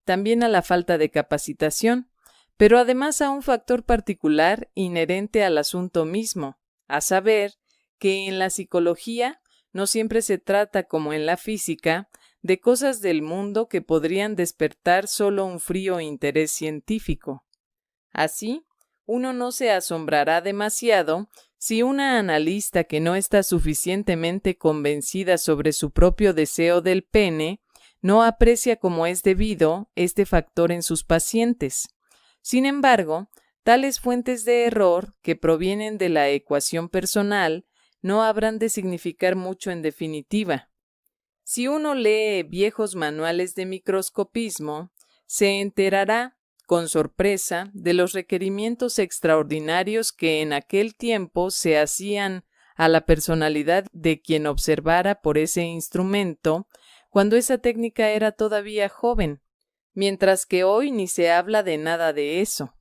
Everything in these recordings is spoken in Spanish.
también a la falta de capacitación, pero además a un factor particular inherente al asunto mismo, a saber, que en la psicología no siempre se trata, como en la física, de cosas del mundo que podrían despertar solo un frío interés científico. Así, uno no se asombrará demasiado si una analista que no está suficientemente convencida sobre su propio deseo del pene no aprecia como es debido este factor en sus pacientes. Sin embargo, tales fuentes de error que provienen de la ecuación personal no habrán de significar mucho en definitiva. Si uno lee viejos manuales de microscopismo, se enterará, con sorpresa, de los requerimientos extraordinarios que en aquel tiempo se hacían a la personalidad de quien observara por ese instrumento, cuando esa técnica era todavía joven, mientras que hoy ni se habla de nada de eso.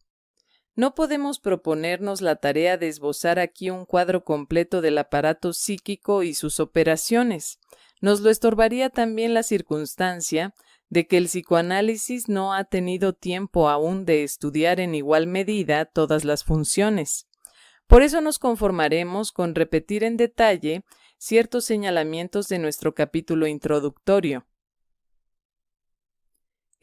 No podemos proponernos la tarea de esbozar aquí un cuadro completo del aparato psíquico y sus operaciones. Nos lo estorbaría también la circunstancia de que el psicoanálisis no ha tenido tiempo aún de estudiar en igual medida todas las funciones. Por eso nos conformaremos con repetir en detalle ciertos señalamientos de nuestro capítulo introductorio.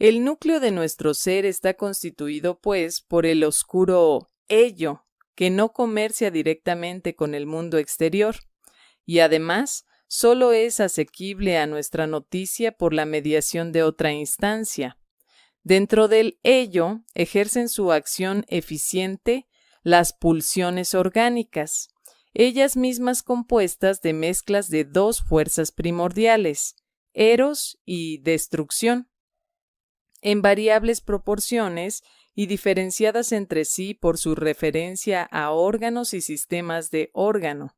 El núcleo de nuestro ser está constituido, pues, por el oscuro ello, que no comercia directamente con el mundo exterior, y además solo es asequible a nuestra noticia por la mediación de otra instancia. Dentro del ello ejercen su acción eficiente las pulsiones orgánicas, ellas mismas compuestas de mezclas de dos fuerzas primordiales, eros y destrucción, en variables proporciones y diferenciadas entre sí por su referencia a órganos y sistemas de órgano.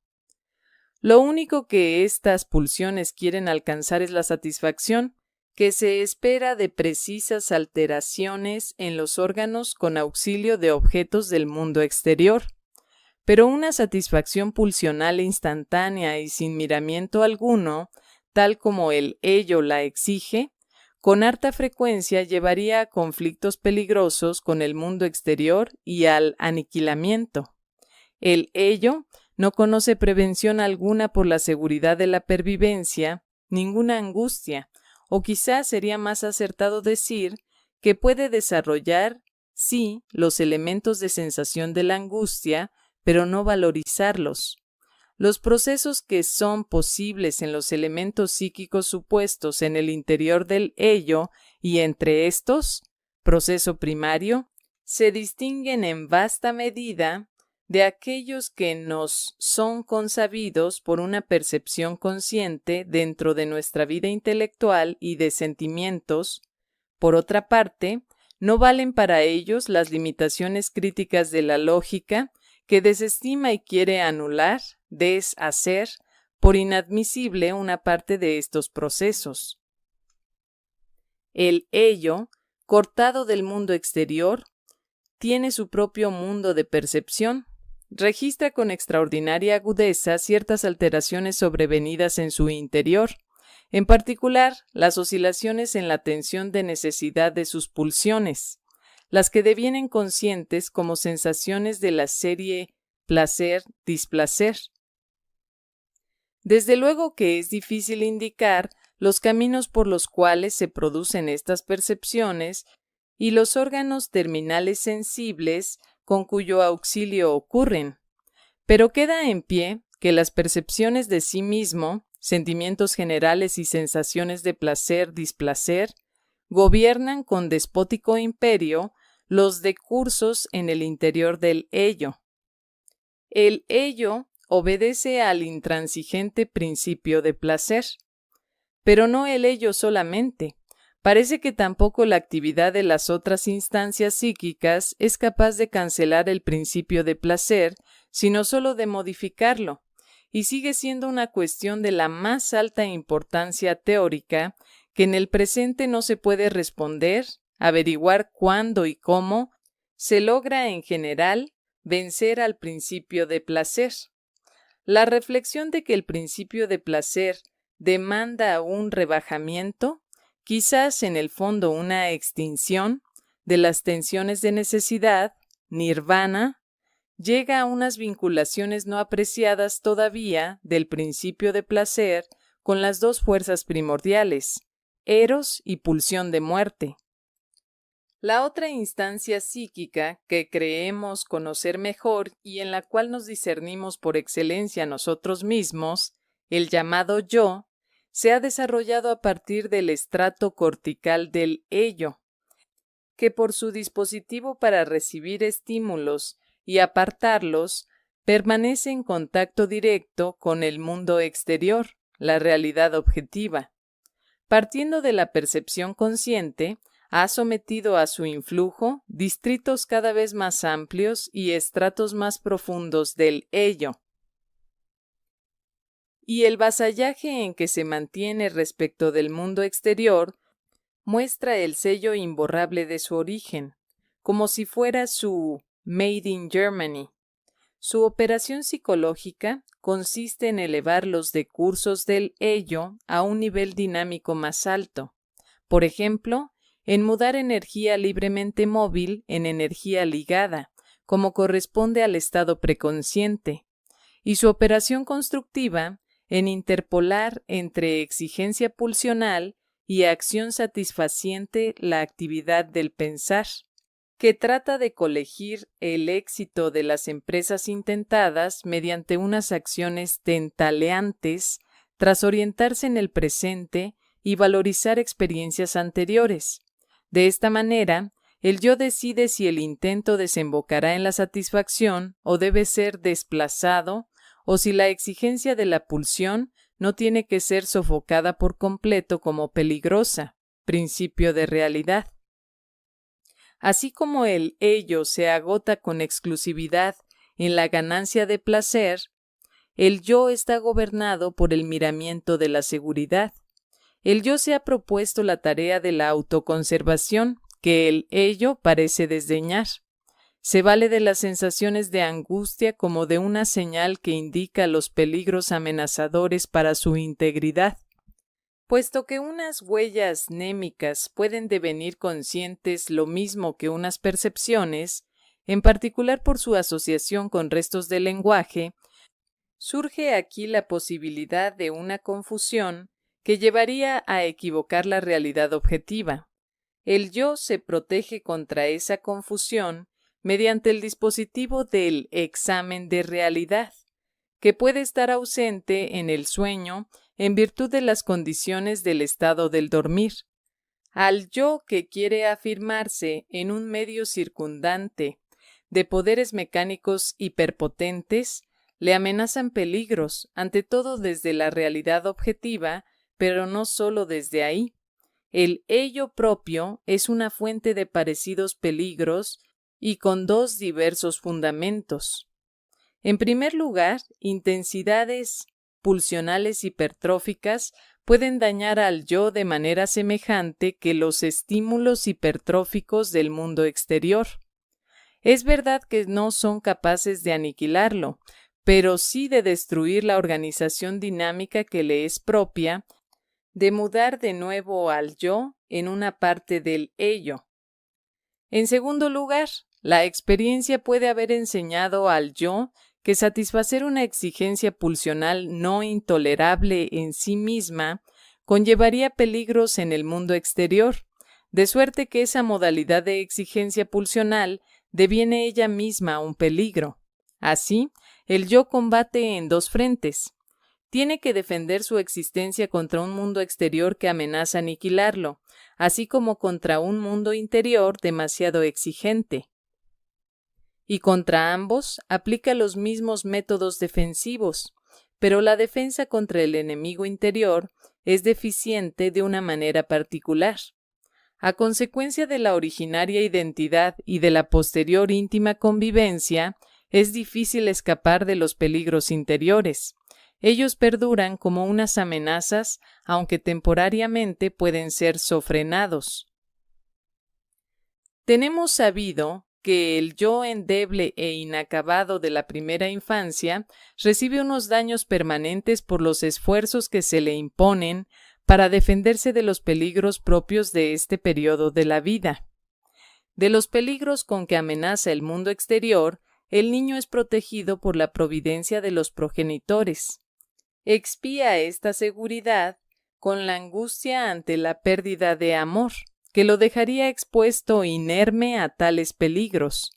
Lo único que estas pulsiones quieren alcanzar es la satisfacción, que se espera de precisas alteraciones en los órganos con auxilio de objetos del mundo exterior. Pero una satisfacción pulsional instantánea y sin miramiento alguno, tal como el ello la exige, con harta frecuencia llevaría a conflictos peligrosos con el mundo exterior y al aniquilamiento. El ello no conoce prevención alguna por la seguridad de la pervivencia, ninguna angustia, o quizás sería más acertado decir que puede desarrollar, sí, los elementos de sensación de la angustia, pero no valorizarlos. Los procesos que son posibles en los elementos psíquicos supuestos en el interior del ello y entre estos, proceso primario, se distinguen en vasta medida de aquellos que nos son consabidos por una percepción consciente dentro de nuestra vida intelectual y de sentimientos. Por otra parte, no valen para ellos las limitaciones críticas de la lógica que desestima y quiere anular, deshacer, por inadmisible una parte de estos procesos. El ello, cortado del mundo exterior, tiene su propio mundo de percepción, registra con extraordinaria agudeza ciertas alteraciones sobrevenidas en su interior, en particular las oscilaciones en la tensión de necesidad de sus pulsiones, las que devienen conscientes como sensaciones de la serie placer-displacer. Desde luego que es difícil indicar los caminos por los cuales se producen estas percepciones y los órganos terminales sensibles con cuyo auxilio ocurren, pero queda en pie que las percepciones de sí mismo, sentimientos generales y sensaciones de placer-displacer, gobiernan con despótico imperio los decursos en el interior del ello. El ello obedece al intransigente principio de placer, pero no el ello solamente. Parece que tampoco la actividad de las otras instancias psíquicas es capaz de cancelar el principio de placer, sino solo de modificarlo, y sigue siendo una cuestión de la más alta importancia teórica que en el presente no se puede responder, averiguar cuándo y cómo se logra en general vencer al principio de placer. La reflexión de que el principio de placer demanda un rebajamiento quizás en el fondo una extinción de las tensiones de necesidad, nirvana, llega a unas vinculaciones no apreciadas todavía del principio de placer con las dos fuerzas primordiales, eros y pulsión de muerte. La otra instancia psíquica que creemos conocer mejor y en la cual nos discernimos por excelencia nosotros mismos, el llamado yo, se ha desarrollado a partir del estrato cortical del ello, que por su dispositivo para recibir estímulos y apartarlos, permanece en contacto directo con el mundo exterior, la realidad objetiva. Partiendo de la percepción consciente, ha sometido a su influjo distritos cada vez más amplios y estratos más profundos del ello. Y el vasallaje en que se mantiene respecto del mundo exterior muestra el sello imborrable de su origen, como si fuera su Made in Germany. Su operación psicológica consiste en elevar los decursos del ello a un nivel dinámico más alto. Por ejemplo, en mudar energía libremente móvil en energía ligada, como corresponde al estado preconsciente, y su operación constructiva en interpolar entre exigencia pulsional y acción satisfaciente la actividad del pensar, que trata de colegir el éxito de las empresas intentadas mediante unas acciones tentaleantes tras orientarse en el presente y valorizar experiencias anteriores. De esta manera, el yo decide si el intento desembocará en la satisfacción o debe ser desplazado, o si la exigencia de la pulsión no tiene que ser sofocada por completo como peligrosa, principio de realidad. Así como el ello se agota con exclusividad en la ganancia de placer, el yo está gobernado por el miramiento de la seguridad. El yo se ha propuesto la tarea de la autoconservación, que el ello parece desdeñar. Se vale de las sensaciones de angustia como de una señal que indica los peligros amenazadores para su integridad. Puesto que unas huellas némicas pueden devenir conscientes lo mismo que unas percepciones, en particular por su asociación con restos del lenguaje, surge aquí la posibilidad de una confusión que llevaría a equivocar la realidad objetiva. El yo se protege contra esa confusión mediante el dispositivo del examen de realidad, que puede estar ausente en el sueño en virtud de las condiciones del estado del dormir. Al yo que quiere afirmarse en un medio circundante de poderes mecánicos hiperpotentes, le amenazan peligros, ante todo desde la realidad objetiva, pero no solo desde ahí. El ello propio es una fuente de parecidos peligros y con dos diversos fundamentos. En primer lugar, intensidades pulsionales hipertróficas pueden dañar al yo de manera semejante que los estímulos hipertróficos del mundo exterior. Es verdad que no son capaces de aniquilarlo, pero sí de destruir la organización dinámica que le es propia, de mudar de nuevo al yo en una parte del ello. En segundo lugar, la experiencia puede haber enseñado al yo que satisfacer una exigencia pulsional no intolerable en sí misma conllevaría peligros en el mundo exterior, de suerte que esa modalidad de exigencia pulsional deviene ella misma un peligro. Así, el yo combate en dos frentes. Tiene que defender su existencia contra un mundo exterior que amenaza aniquilarlo, así como contra un mundo interior demasiado exigente. Y contra ambos aplica los mismos métodos defensivos, pero la defensa contra el enemigo interior es deficiente de una manera particular. A consecuencia de la originaria identidad y de la posterior íntima convivencia, es difícil escapar de los peligros interiores. Ellos perduran como unas amenazas, aunque temporariamente pueden ser sofrenados. Tenemos sabido que el yo endeble e inacabado de la primera infancia recibe unos daños permanentes por los esfuerzos que se le imponen para defenderse de los peligros propios de este periodo de la vida. De los peligros con que amenaza el mundo exterior, el niño es protegido por la providencia de los progenitores. Expía esta seguridad con la angustia ante la pérdida de amor, que lo dejaría expuesto inerme a tales peligros.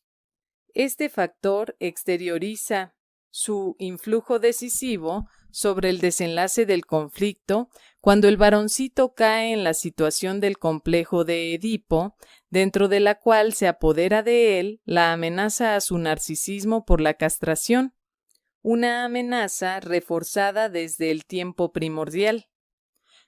Este factor exterioriza su influjo decisivo sobre el desenlace del conflicto cuando el varoncito cae en la situación del complejo de Edipo, dentro de la cual se apodera de él la amenaza a su narcisismo por la castración, una amenaza reforzada desde el tiempo primordial.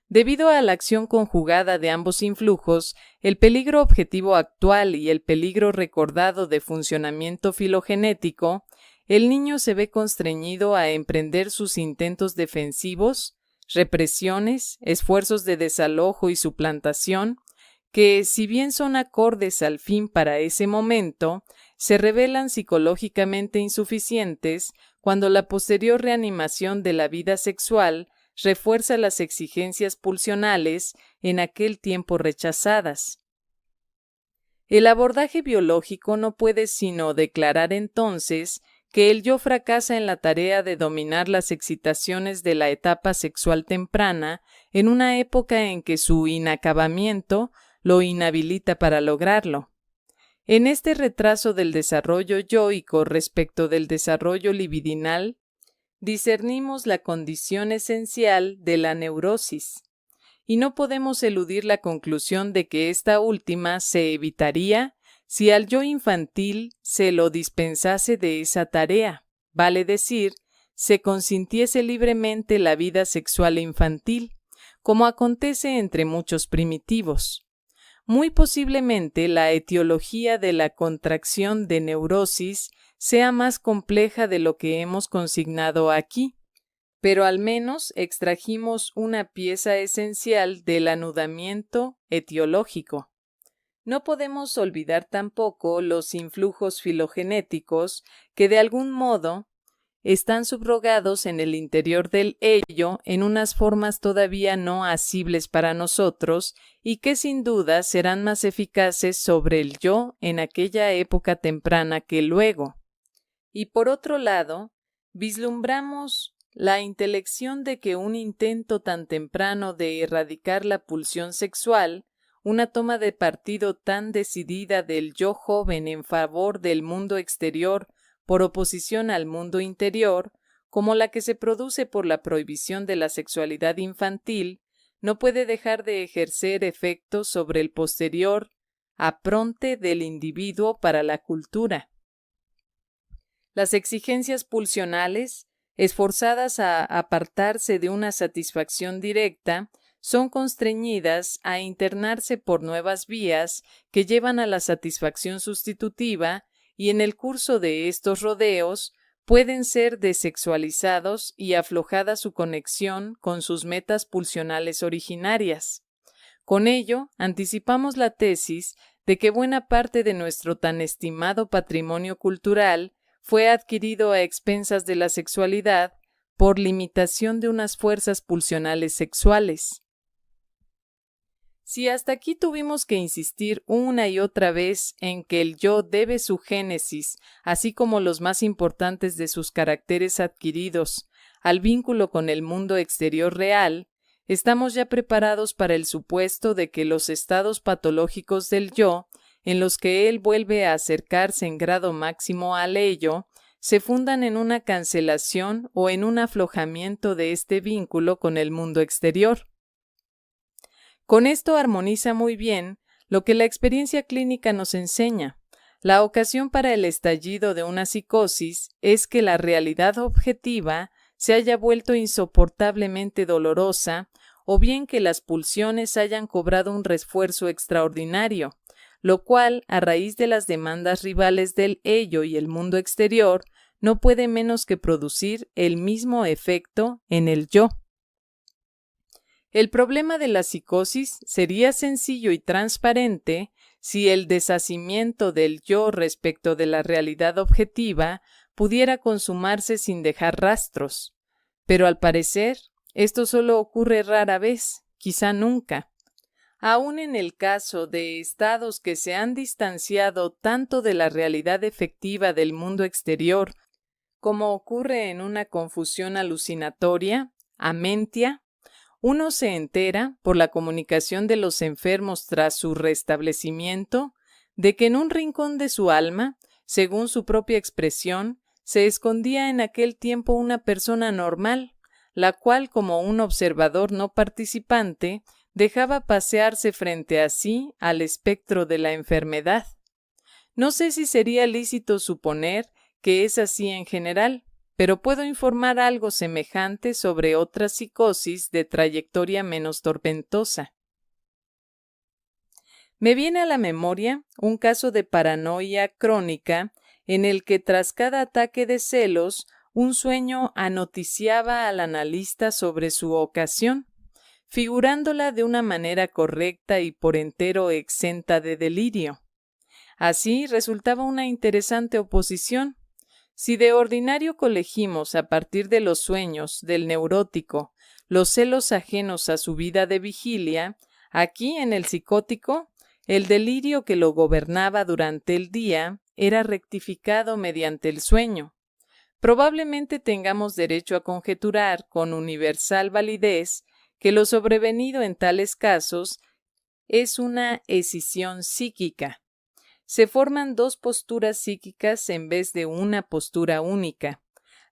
Debido a la acción conjugada de ambos influjos, el peligro objetivo actual y el peligro recordado de funcionamiento filogenético, el niño se ve constreñido a emprender sus intentos defensivos, represiones, esfuerzos de desalojo y suplantación, que, si bien son acordes al fin para ese momento, se revelan psicológicamente insuficientes cuando la posterior reanimación de la vida sexual refuerza las exigencias pulsionales en aquel tiempo rechazadas. El abordaje biológico no puede sino declarar entonces que el yo fracasa en la tarea de dominar las excitaciones de la etapa sexual temprana en una época en que su inacabamiento lo inhabilita para lograrlo. En este retraso del desarrollo yoico respecto del desarrollo libidinal, discernimos la condición esencial de la neurosis, y no podemos eludir la conclusión de que esta última se evitaría si al yo infantil se lo dispensase de esa tarea, vale decir, se consintiese libremente la vida sexual infantil, como acontece entre muchos primitivos. Muy posiblemente la etiología de la contracción de neurosis sea más compleja de lo que hemos consignado aquí, pero al menos extrajimos una pieza esencial del anudamiento etiológico. No podemos olvidar tampoco los influjos filogenéticos que de algún modo están subrogados en el interior del ello en unas formas todavía no asibles para nosotros y que sin duda serán más eficaces sobre el yo en aquella época temprana que luego. Y por otro lado, vislumbramos la intelección de que un intento tan temprano de erradicar la pulsión sexual, una toma de partido tan decidida del yo joven en favor del mundo exterior por oposición al mundo interior, como la que se produce por la prohibición de la sexualidad infantil, no puede dejar de ejercer efecto sobre el posterior apronte del individuo para la cultura. Las exigencias pulsionales, esforzadas a apartarse de una satisfacción directa, son constreñidas a internarse por nuevas vías que llevan a la satisfacción sustitutiva y en el curso de estos rodeos pueden ser desexualizados y aflojada su conexión con sus metas pulsionales originarias. Con ello, anticipamos la tesis de que buena parte de nuestro tan estimado patrimonio cultural fue adquirido a expensas de la sexualidad por limitación de unas fuerzas pulsionales sexuales. Si hasta aquí tuvimos que insistir una y otra vez en que el yo debe su génesis, así como los más importantes de sus caracteres adquiridos, al vínculo con el mundo exterior real, estamos ya preparados para el supuesto de que los estados patológicos del yo, en los que él vuelve a acercarse en grado máximo al ello, se fundan en una cancelación o en un aflojamiento de este vínculo con el mundo exterior. Con esto armoniza muy bien lo que la experiencia clínica nos enseña. La ocasión para el estallido de una psicosis es que la realidad objetiva se haya vuelto insoportablemente dolorosa o bien que las pulsiones hayan cobrado un refuerzo extraordinario, lo cual, a raíz de las demandas rivales del ello y el mundo exterior, no puede menos que producir el mismo efecto en el yo. El problema de la psicosis sería sencillo y transparente si el deshacimiento del yo respecto de la realidad objetiva pudiera consumarse sin dejar rastros, pero al parecer esto solo ocurre rara vez, quizá nunca. Aun en el caso de estados que se han distanciado tanto de la realidad efectiva del mundo exterior, como ocurre en una confusión alucinatoria, amentia, uno se entera, por la comunicación de los enfermos tras su restablecimiento, de que en un rincón de su alma, según su propia expresión, se escondía en aquel tiempo una persona normal, la cual, como un observador no participante, dejaba pasearse frente a sí al espectro de la enfermedad. No sé si sería lícito suponer que es así en general, pero puedo informar algo semejante sobre otra psicosis de trayectoria menos tormentosa. Me viene a la memoria un caso de paranoia crónica en el que tras cada ataque de celos, un sueño anoticiaba al analista sobre su ocasión, figurándola de una manera correcta y por entero exenta de delirio. Así resultaba una interesante oposición. Si de ordinario colegimos a partir de los sueños del neurótico los celos ajenos a su vida de vigilia, aquí en el psicótico, el delirio que lo gobernaba durante el día era rectificado mediante el sueño. Probablemente tengamos derecho a conjeturar con universal validez que lo sobrevenido en tales casos es una escisión psíquica. Se forman dos posturas psíquicas en vez de una postura única,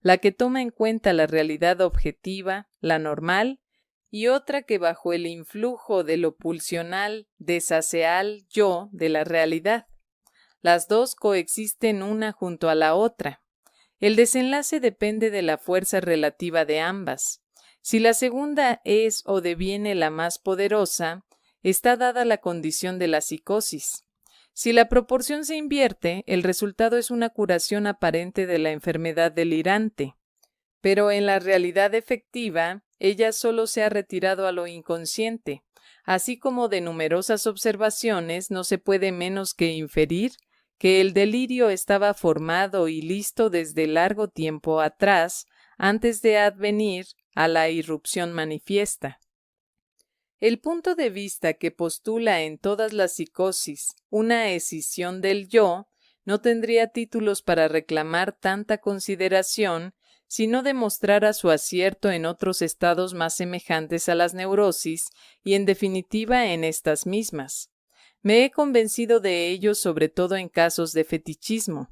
la que toma en cuenta la realidad objetiva, la normal, y otra que bajo el influjo de lo pulsional deshace al yo de la realidad. Las dos coexisten una junto a la otra. El desenlace depende de la fuerza relativa de ambas. Si la segunda es o deviene la más poderosa, está dada la condición de la psicosis. Si la proporción se invierte, el resultado es una curación aparente de la enfermedad delirante. Pero en la realidad efectiva, ella solo se ha retirado a lo inconsciente. Así como de numerosas observaciones no se puede menos que inferir que el delirio estaba formado y listo desde largo tiempo atrás, antes de advenir a la irrupción manifiesta. El punto de vista que postula en todas las psicosis una escisión del yo no tendría títulos para reclamar tanta consideración si no demostrara su acierto en otros estados más semejantes a las neurosis y en definitiva en estas mismas. Me he convencido de ello sobre todo en casos de fetichismo.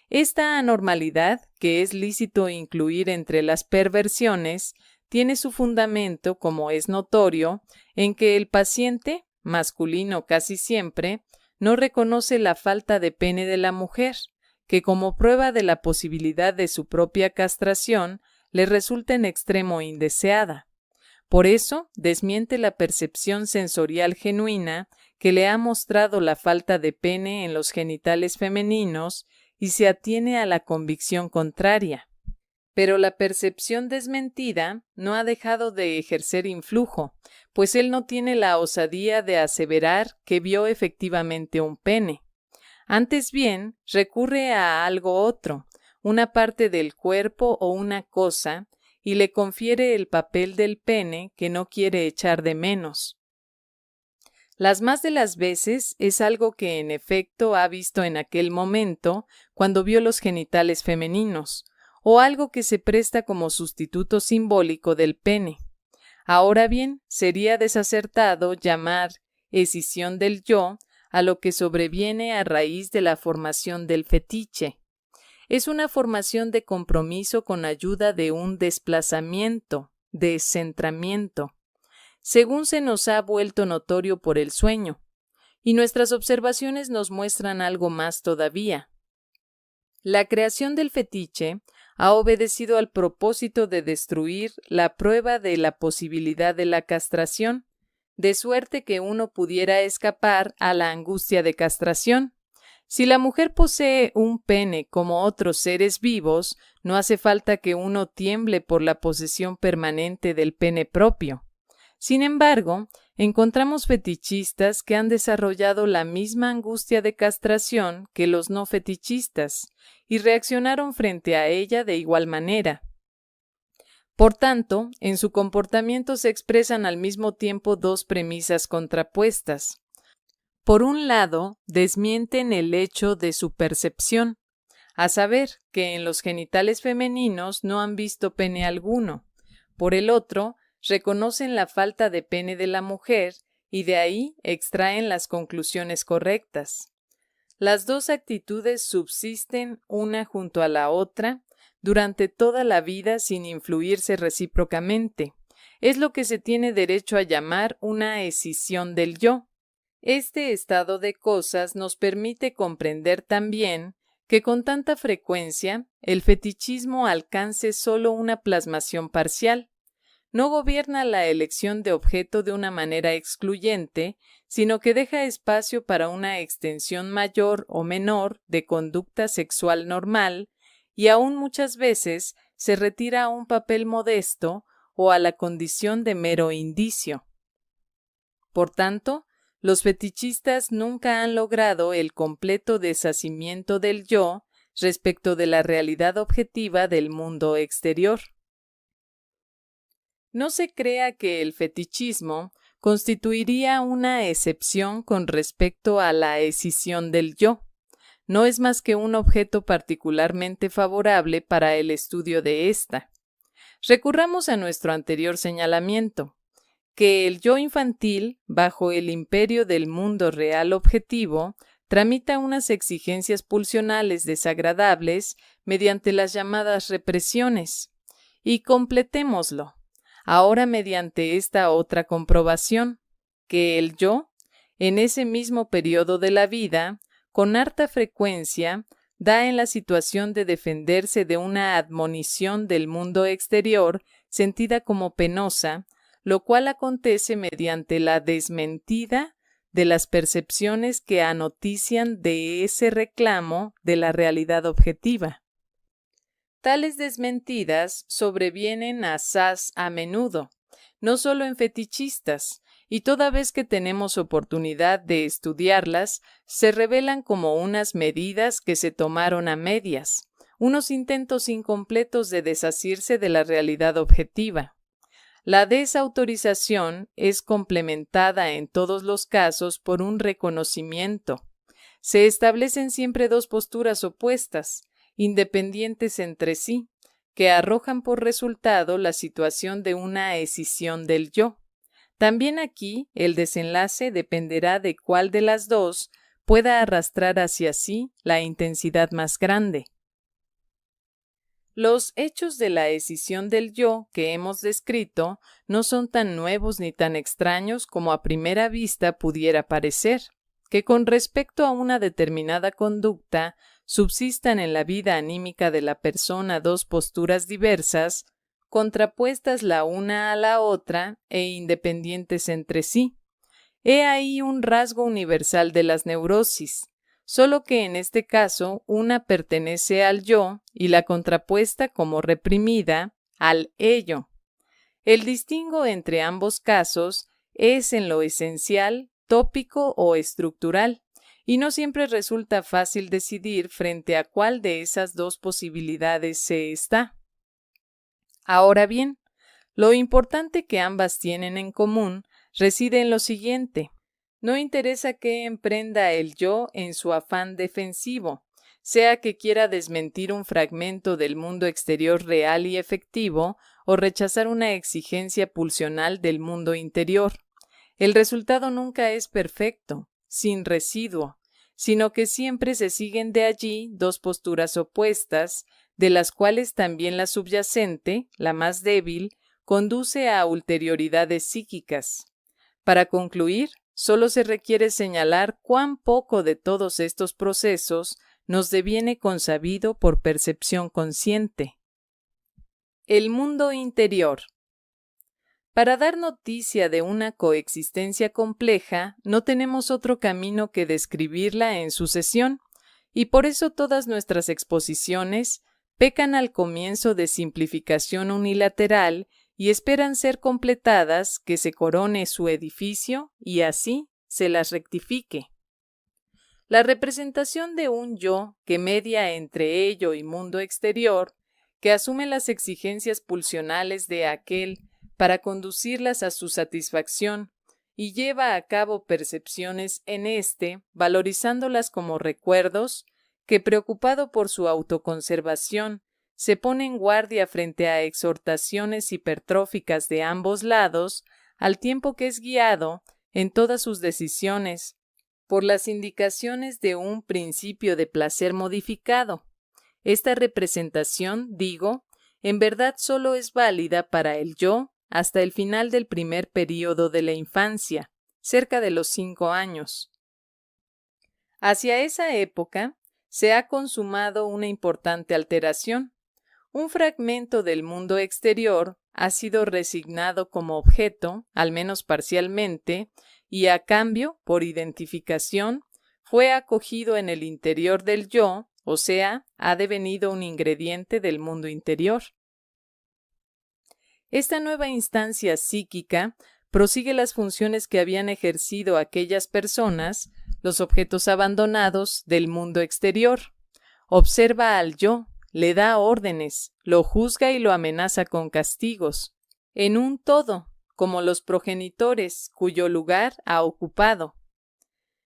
Esta anormalidad, que es lícito incluir entre las perversiones, tiene su fundamento, como es notorio, en que el paciente, masculino casi siempre, no reconoce la falta de pene de la mujer, que como prueba de la posibilidad de su propia castración, le resulta en extremo indeseada. Por eso, desmiente la percepción sensorial genuina que le ha mostrado la falta de pene en los genitales femeninos y se atiene a la convicción contraria. Pero la percepción desmentida no ha dejado de ejercer influjo, pues él no tiene la osadía de aseverar que vio efectivamente un pene. Antes bien, recurre a algo otro, una parte del cuerpo o una cosa, y le confiere el papel del pene que no quiere echar de menos. Las más de las veces es algo que en efecto ha visto en aquel momento cuando vio los genitales femeninos, o algo que se presta como sustituto simbólico del pene. Ahora bien, sería desacertado llamar escisión del yo a lo que sobreviene a raíz de la formación del fetiche. Es una formación de compromiso con ayuda de un desplazamiento, descentramiento, según se nos ha vuelto notorio por el sueño, y nuestras observaciones nos muestran algo más todavía. La creación del fetiche ha obedecido al propósito de destruir la prueba de la posibilidad de la castración, de suerte que uno pudiera escapar a la angustia de castración. Si la mujer posee un pene como otros seres vivos, no hace falta que uno tiemble por la posesión permanente del pene propio. Sin embargo, encontramos fetichistas que han desarrollado la misma angustia de castración que los no fetichistas y reaccionaron frente a ella de igual manera. Por tanto, en su comportamiento se expresan al mismo tiempo dos premisas contrapuestas. Por un lado, desmienten el hecho de su percepción, a saber, que en los genitales femeninos no han visto pene alguno. Por el otro, reconocen la falta de pene de la mujer y de ahí extraen las conclusiones correctas. Las dos actitudes subsisten una junto a la otra durante toda la vida sin influirse recíprocamente. Es lo que se tiene derecho a llamar una escisión del yo. Este estado de cosas nos permite comprender también que con tanta frecuencia el fetichismo alcance solo una plasmación parcial. No gobierna la elección de objeto de una manera excluyente, sino que deja espacio para una extensión mayor o menor de conducta sexual normal y aún muchas veces se retira a un papel modesto o a la condición de mero indicio. Por tanto, los fetichistas nunca han logrado el completo deshacimiento del yo respecto de la realidad objetiva del mundo exterior. No se crea que el fetichismo constituiría una excepción con respecto a la escisión del yo. No es más que un objeto particularmente favorable para el estudio de ésta. Recurramos a nuestro anterior señalamiento, que el yo infantil, bajo el imperio del mundo real objetivo, tramita unas exigencias pulsionales desagradables mediante las llamadas represiones. Y completémoslo, ahora mediante esta otra comprobación, que el yo, en ese mismo periodo de la vida, con harta frecuencia, da en la situación de defenderse de una admonición del mundo exterior sentida como penosa, lo cual acontece mediante la desmentida de las percepciones que anotician de ese reclamo de la realidad objetiva. Tales desmentidas sobrevienen asaz a menudo, no solo en fetichistas, y toda vez que tenemos oportunidad de estudiarlas, se revelan como unas medidas que se tomaron a medias, unos intentos incompletos de desasirse de la realidad objetiva. La desautorización es complementada en todos los casos por un reconocimiento. Se establecen siempre dos posturas opuestas, independientes entre sí, que arrojan por resultado la situación de una escisión del yo. También aquí el desenlace dependerá de cuál de las dos pueda arrastrar hacia sí la intensidad más grande. Los hechos de la escisión del yo que hemos descrito no son tan nuevos ni tan extraños como a primera vista pudiera parecer. Que con respecto a una determinada conducta subsistan en la vida anímica de la persona dos posturas diversas, contrapuestas la una a la otra e independientes entre sí. He ahí un rasgo universal de las neurosis, solo que en este caso una pertenece al yo y la contrapuesta como reprimida al ello. El distingo entre ambos casos es en lo esencial tópico o estructural, y no siempre resulta fácil decidir frente a cuál de esas dos posibilidades se está. Ahora bien, lo importante que ambas tienen en común reside en lo siguiente. No interesa qué emprenda el yo en su afán defensivo, sea que quiera desmentir un fragmento del mundo exterior real y efectivo o rechazar una exigencia pulsional del mundo interior. El resultado nunca es perfecto, sin residuo, sino que siempre se siguen de allí dos posturas opuestas, de las cuales también la subyacente, la más débil, conduce a ulterioridades psíquicas. Para concluir, solo se requiere señalar cuán poco de todos estos procesos nos deviene consabido por percepción consciente. El mundo interior. Para dar noticia de una coexistencia compleja, no tenemos otro camino que describirla en sucesión, y por eso todas nuestras exposiciones pecan al comienzo de simplificación unilateral y esperan ser completadas, que se corone su edificio y así se las rectifique. La representación de un yo que media entre ello y mundo exterior que asume las exigencias pulsionales de aquel para conducirlas a su satisfacción y lleva a cabo percepciones en éste, valorizándolas como recuerdos, que preocupado por su autoconservación, se pone en guardia frente a exhortaciones hipertróficas de ambos lados, al tiempo que es guiado, en todas sus decisiones, por las indicaciones de un principio de placer modificado. Esta representación, digo, en verdad solo es válida para el yo hasta el final del primer período de la infancia, cerca de los 5 años. Hacia esa época se ha consumado una importante alteración. Un fragmento del mundo exterior ha sido resignado como objeto, al menos parcialmente, y a cambio, por identificación, fue acogido en el interior del yo, o sea, ha devenido un ingrediente del mundo interior. Esta nueva instancia psíquica prosigue las funciones que habían ejercido aquellas personas, los objetos abandonados del mundo exterior. Observa al yo, le da órdenes, lo juzga y lo amenaza con castigos, en un todo, como los progenitores cuyo lugar ha ocupado.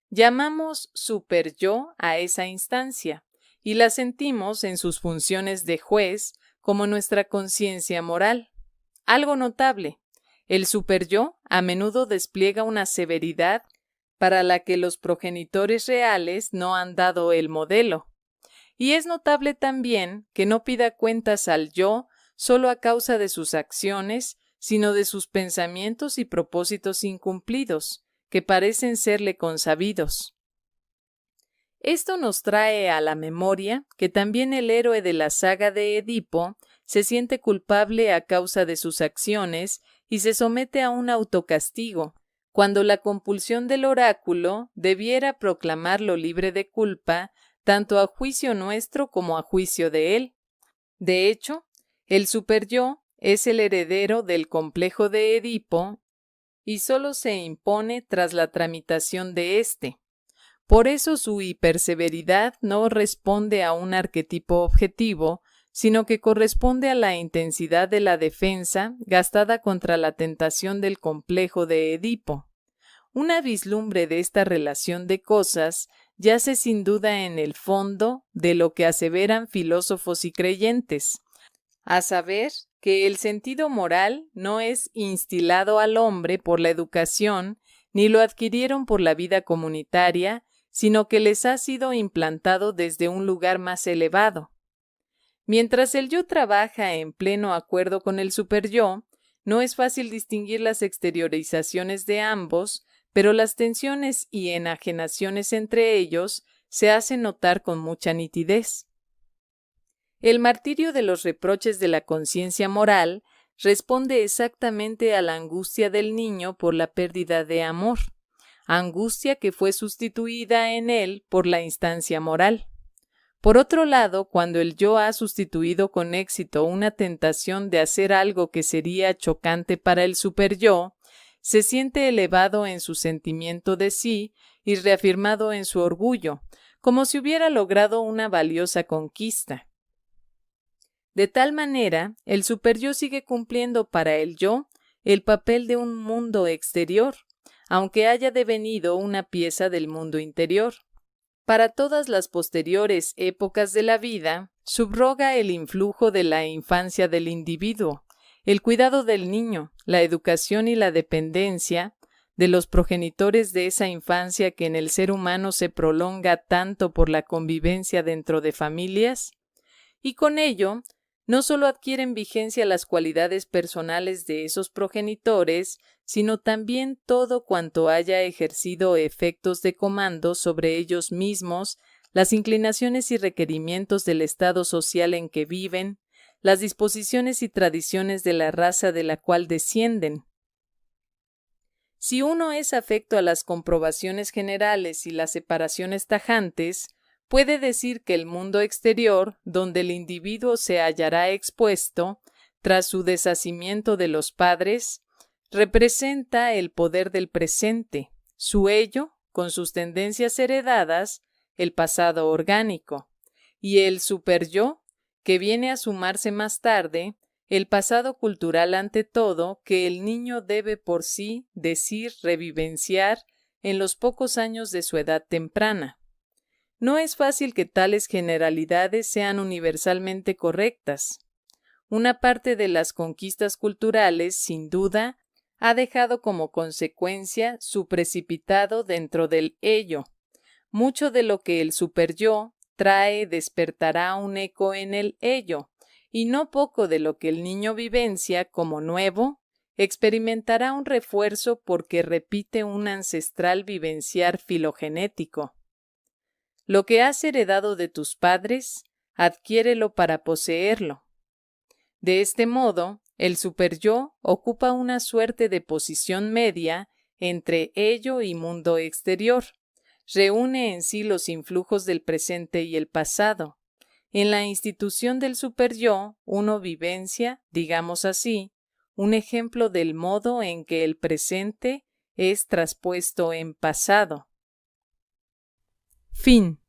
Llamamos superyo a esa instancia y la sentimos en sus funciones de juez como nuestra conciencia moral. Algo notable, el superyo a menudo despliega una severidad para la que los progenitores reales no han dado el modelo. Y es notable también que no pida cuentas al yo solo a causa de sus acciones, sino de sus pensamientos y propósitos incumplidos, que parecen serle consabidos. Esto nos trae a la memoria que también el héroe de la saga de Edipo se siente culpable a causa de sus acciones y se somete a un autocastigo, cuando la compulsión del oráculo debiera proclamarlo libre de culpa, tanto a juicio nuestro como a juicio de él. De hecho, el superyo es el heredero del complejo de Edipo y solo se impone tras la tramitación de éste. Por eso su hiperseveridad no responde a un arquetipo objetivo, sino que corresponde a la intensidad de la defensa gastada contra la tentación del complejo de Edipo. Una vislumbre de esta relación de cosas yace sin duda en el fondo de lo que aseveran filósofos y creyentes, a saber que el sentido moral no es instilado al hombre por la educación, ni lo adquirieron por la vida comunitaria, sino que les ha sido implantado desde un lugar más elevado. Mientras el yo trabaja en pleno acuerdo con el superyo, no es fácil distinguir las exteriorizaciones de ambos, pero las tensiones y enajenaciones entre ellos se hacen notar con mucha nitidez. El martirio de los reproches de la conciencia moral responde exactamente a la angustia del niño por la pérdida de amor, angustia que fue sustituida en él por la instancia moral. Por otro lado, cuando el yo ha sustituido con éxito una tentación de hacer algo que sería chocante para el superyo, se siente elevado en su sentimiento de sí y reafirmado en su orgullo, como si hubiera logrado una valiosa conquista. De tal manera, el superyo sigue cumpliendo para el yo el papel de un mundo exterior, aunque haya devenido una pieza del mundo interior. Para todas las posteriores épocas de la vida, subroga el influjo de la infancia del individuo, el cuidado del niño, la educación y la dependencia de los progenitores de esa infancia que en el ser humano se prolonga tanto por la convivencia dentro de familias, y con ello no solo adquieren vigencia las cualidades personales de esos progenitores, sino también todo cuanto haya ejercido efectos de comando sobre ellos mismos, las inclinaciones y requerimientos del estado social en que viven, las disposiciones y tradiciones de la raza de la cual descienden. Si uno es afecto a las comprobaciones generales y las separaciones tajantes, puede decir que el mundo exterior, donde el individuo se hallará expuesto, tras su deshacimiento de los padres, representa el poder del presente, su ello, con sus tendencias heredadas, el pasado orgánico, y el superyo, que viene a sumarse más tarde el pasado cultural ante todo que el niño debe por sí decir, revivenciar en los pocos años de su edad temprana. No es fácil que tales generalidades sean universalmente correctas. Una parte de las conquistas culturales, sin duda, ha dejado como consecuencia su precipitado dentro del ello. Mucho de lo que el superyo trae despertará un eco en el ello, y no poco de lo que el niño vivencia como nuevo experimentará un refuerzo porque repite un ancestral vivenciar filogenético. Lo que has heredado de tus padres, adquiérelo para poseerlo. De este modo, el superyo ocupa una suerte de posición media entre ello y mundo exterior. Reúne en sí los influjos del presente y el pasado. En la institución del superyo, uno vivencia, digamos así, un ejemplo del modo en que el presente es traspuesto en pasado. Fin.